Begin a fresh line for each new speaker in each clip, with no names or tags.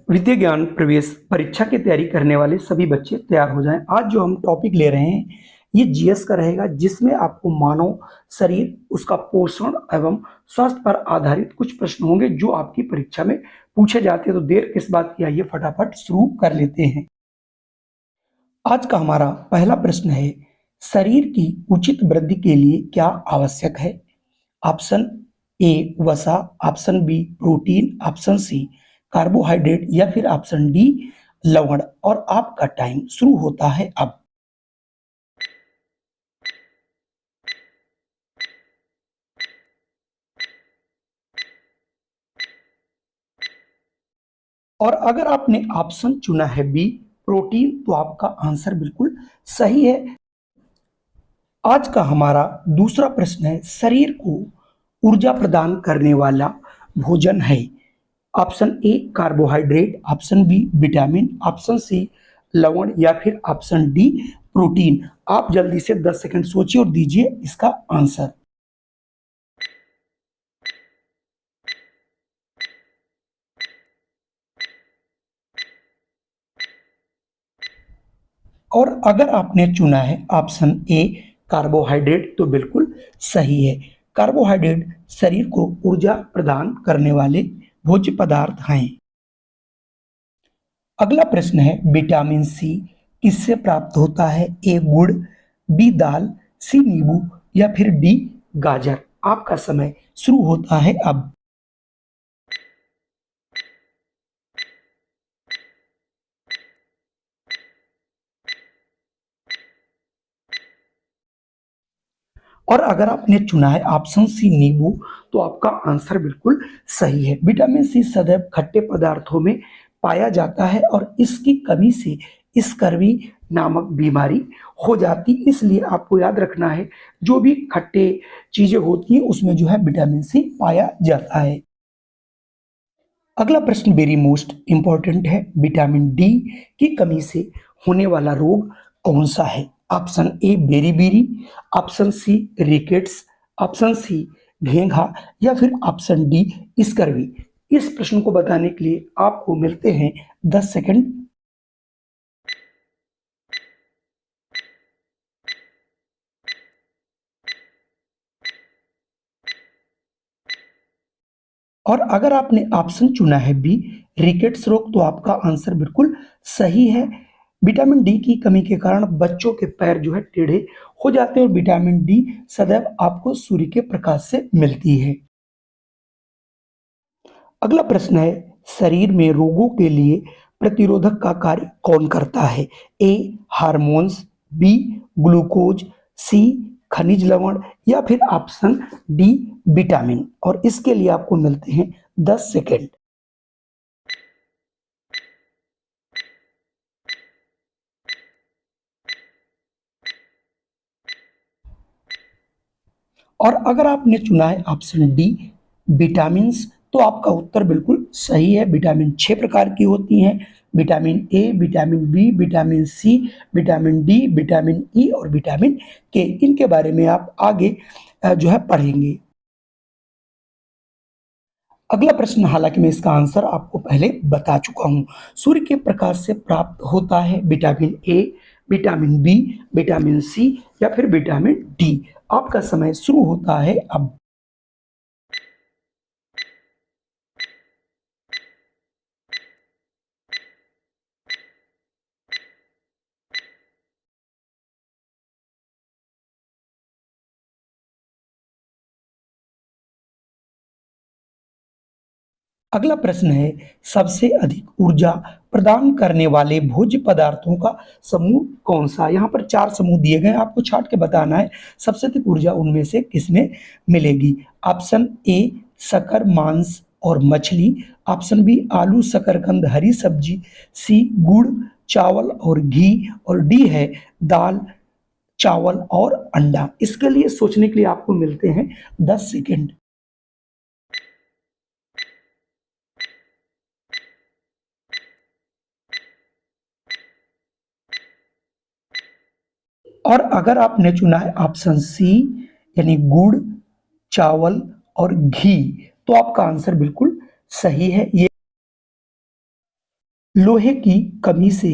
विद्या ज्ञान प्रवेश परीक्षा की तैयारी करने वाले सभी बच्चे तैयार हो जाएं। आज जो हम टॉपिक ले रहे हैं ये जीएस का रहेगा, जिसमें आपको मानव शरीर, उसका पोषण एवं स्वास्थ्य पर आधारित कुछ प्रश्न होंगे जो आपकी परीक्षा में पूछे जाते हैं। तो देर किस बात की, आइए फटाफट शुरू कर लेते हैं। आज का हमारा पहला प्रश्न है, शरीर की उचित वृद्धि के लिए क्या आवश्यक है? ऑप्शन ए वसा, option B protein, option C carbohydrate या फिर ऑप्शन डी लवण। और आपका टाइम शुरू होता है अब। और अगर आपने ऑप्शन चुना है बी प्रोटीन, तो आपका आंसर बिल्कुल सही है। आज का हमारा दूसरा प्रश्न है, शरीर को ऊर्जा प्रदान करने वाला भोजन है। Option A carbohydrate, option B vitamin, option C लवण या फिर ऑप्शन डी प्रोटीन। आप जल्दी से 10 सेकंड सोचिए और दीजिए इसका आंसर। और अगर आपने चुना है ऑप्शन ए कार्बोहाइड्रेट, तो बिल्कुल सही है। कार्बोहाइड्रेट शरीर को ऊर्जा प्रदान करने वाले भोज्य पदार्थ हैं। अगला प्रश्न है, विटामिन सी किससे प्राप्त होता है? ए गुड़, बी दाल, सी नींबू या फिर डी गाजर। आपका समय शुरू होता है अब। और अगर आपने चुना है ऑप्शन सी नींबू, तो आपका आंसर बिल्कुल सही है। विटामिन सी सदैव खट्टे पदार्थों में पाया जाता है और इसकी कमी से स्कर्वी नामक बीमारी हो जाती, इसलिए आपको याद रखना है जो भी खट्टे चीजें होती हैं उसमें जो है विटामिन सी पाया जाता है। अगला प्रश्न वेरी मोस्ट इंपॉर्टेंट है, विटामिन डी की कमी से होने वाला रोग कौन सा है? Option A beriberi, option C rickets, option C घेंघा या फिर ऑप्शन डी स्कर्वी। इस प्रश्न को बताने के लिए आपको मिलते हैं 10 सेकंड। और अगर आपने ऑप्शन चुना है बी रिकेट्स रोग, तो आपका आंसर बिल्कुल सही है। विटामिन डी की कमी के कारण बच्चों के पैर जो है टेढ़े हो जाते हैं और विटामिन डी सदैव आपको सूर्य के प्रकाश से मिलती है। अगला प्रश्न है, शरीर में रोगों के लिए प्रतिरोधक का कार्य कौन करता है? ए हार्मोन्स, बी ग्लूकोज, सी खनिज लवण या फिर ऑप्शन डी विटामिन। और इसके लिए आपको मिलते हैं 10 सेकेंड। और अगर आपने चुना है ऑप्शन डी विटामिन, तो आपका उत्तर बिल्कुल सही है। विटामिन 6 प्रकार की होती हैं, vitamin A, vitamin B, vitamin C, vitamin D, vitamin E और विटामिन के। इनके बारे में आप आगे जो है पढ़ेंगे। अगला प्रश्न, हालांकि मैं इसका आंसर आपको पहले बता चुका हूं। सूर्य के प्रकाश से प्राप्त होता है vitamin A, vitamin B, vitamin C या फिर विटामिन डी। आपका समय शुरू होता है अब। अगला प्रश्न है, सबसे अधिक ऊर्जा प्रदान करने वाले भोज्य पदार्थों का समूह कौन सा? यहाँ पर 4 समूह दिए गए हैं, आपको छांट के बताना है सबसे अधिक ऊर्जा उनमें से किसमें मिलेगी। ऑप्शन ए शक्कर, मांस और मछली, ऑप्शन बी आलू, शकरकंद, हरी सब्जी, सी गुड़, चावल और घी और डी है दाल, चावल और अंडा। इसके लिए सोचने के लिए आपको मिलते हैं 10 सेकेंड। और अगर आपने चुना है ऑप्शन सी यानी गुड़, चावल और घी, तो आपका आंसर बिल्कुल सही है। ये लोहे की कमी से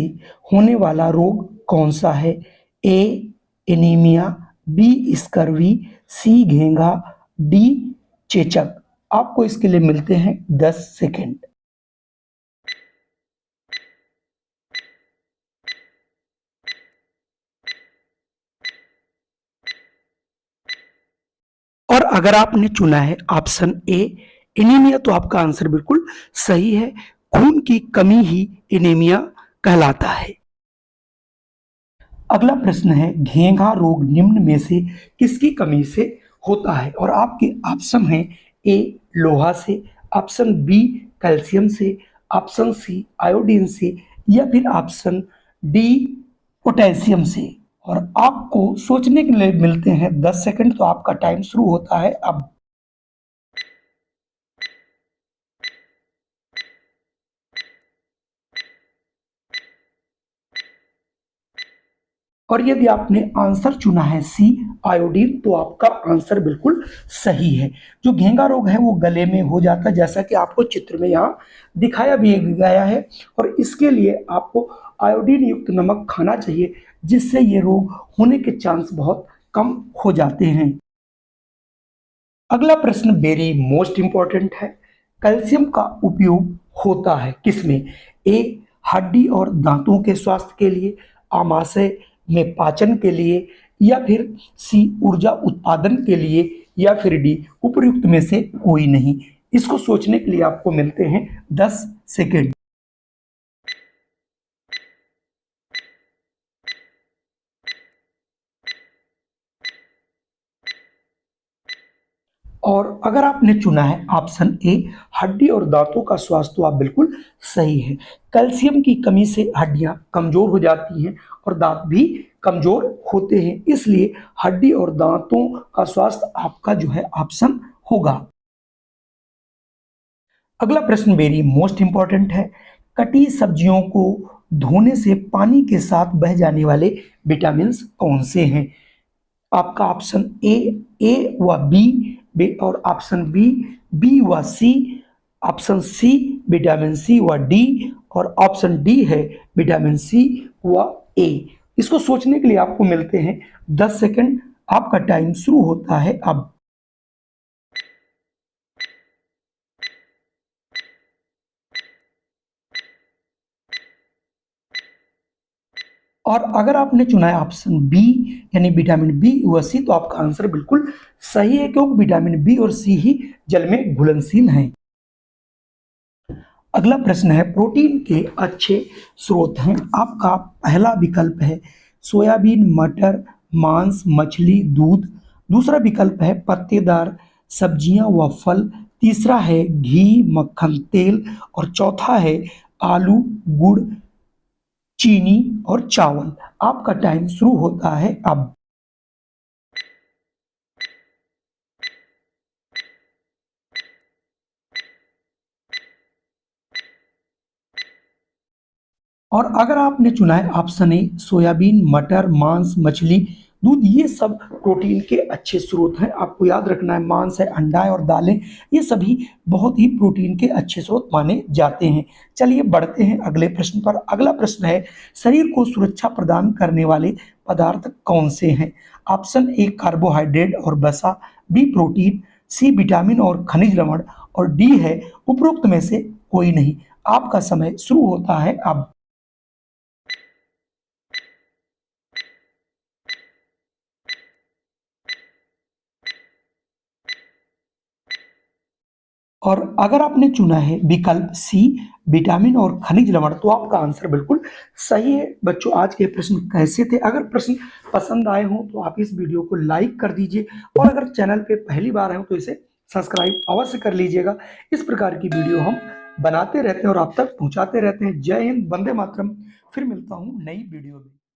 होने वाला रोग कौन सा है? ए एनीमिया, बी स्कर्वी, सी घेंघा, डी चेचक। आपको इसके लिए मिलते हैं 10 सेकेंड। और अगर आपने चुना है ऑप्शन ए एनीमिया, तो आपका आंसर बिल्कुल सही है। खून की कमी ही एनीमिया कहलाता है। अगला प्रश्न है, घेंघा रोग निम्न में से किसकी कमी से होता है? और आपके ऑप्शन है, ए लोहा से, ऑप्शन बी कैल्शियम से, ऑप्शन सी आयोडीन से, या फिर ऑप्शन डी पोटेशियम से। और आपको सोचने के लिए मिलते हैं 10 सेकंड। तो आपका टाइम शुरू होता है अब। और यदि आपने आंसर चुना है सी आयोडीन, तो आपका आंसर बिल्कुल सही है। जो घेंघा रोग है वो गले में हो जाता है, जैसा कि आपको चित्र में यहाँ दिखाया भी गया है। और इसके लिए आपको आयोडीन युक्त नमक खाना चाहिए, जिससे ये रोग होने के चांस बहुत कम हो जाते हैं। अगला प्रश्न वेरी मोस्ट इंपॉर्टेंट है। कैल्शियम का उपयोग होता है किसमें? ए हड्डी और दांतों के स्वास्थ्य के लिए, आमाशय में पाचन के लिए, या फिर सी ऊर्जा उत्पादन के लिए, या फिर डी उपयुक्त में से कोई नहीं। इसको सोचने के लिए आपको मिलते हैं 10 सेकेंड। और अगर आपने चुना है ऑप्शन ए हड्डी और दांतों का स्वास्थ्य, तो आप बिल्कुल सही है। कैल्शियम की कमी से हड्डियां कमजोर हो जाती हैं और दांत भी कमजोर होते हैं, इसलिए हड्डी और दांतों का स्वास्थ्य आपका जो है ऑप्शन होगा। अगला प्रश्न वेरी मोस्ट इंपॉर्टेंट है। कटी सब्जियों को धोने से पानी के साथ बह जाने वाले विटामिन कौन से हैं? आपका ऑप्शन ए व बी और ऑप्शन बी व सी, ऑप्शन सी विटामिन सी व डी, और ऑप्शन डी है विटामिन सी व ए। इसको सोचने के लिए आपको मिलते हैं 10 सेकंड। आपका टाइम शुरू होता है अब। और अगर आपने चुना है ऑप्शन बी यानी विटामिन बी व सी, तो आपका आंसर बिल्कुल सही है, क्योंकि विटामिन बी और सी ही जल में घुलनशील हैं। अगला प्रश्न है, प्रोटीन के अच्छे स्रोत हैं। आपका पहला विकल्प है सोयाबीन, मटर, मांस, मछली, दूध। दूसरा विकल्प है पत्तेदार सब्जियां व फल। तीसरा है घी, मक्खन, तेल। और चौथा है आलू, गुड़, चीनी और चावल। आपका टाइम शुरू होता है अब। और अगर आपने चुना है ऑप्शन ए सोयाबीन, मटर, मांस, मछली, दूध, ये सब प्रोटीन के अच्छे स्रोत हैं। आपको याद रखना है मांस है, अंडा है और दालें, ये सभी बहुत ही प्रोटीन के अच्छे स्रोत माने जाते हैं। चलिए बढ़ते हैं अगले प्रश्न पर। अगला प्रश्न है, शरीर को सुरक्षा प्रदान करने वाले पदार्थ कौन से हैं? ऑप्शन ए कार्बोहाइड्रेट और वसा, बी प्रोटीन, सी विटामिन और खनिज लवण, और डी है उपरोक्त में से कोई नहीं। आपका समय शुरू होता है अब। और अगर आपने चुना है विकल्प सी विटामिन और खनिज लवण, तो आपका आंसर बिल्कुल सही है। बच्चों, आज के प्रश्न कैसे थे? अगर प्रश्न पसंद आए हों तो आप इस वीडियो को लाइक कर दीजिए, और अगर चैनल पे पहली बार आए हो तो इसे सब्सक्राइब अवश्य कर लीजिएगा। इस प्रकार की वीडियो हम बनाते रहते हैं और आप तक पहुंचाते रहते हैं। जय हिंद, वंदे मातरम। फिर मिलता हूं नई वीडियो में।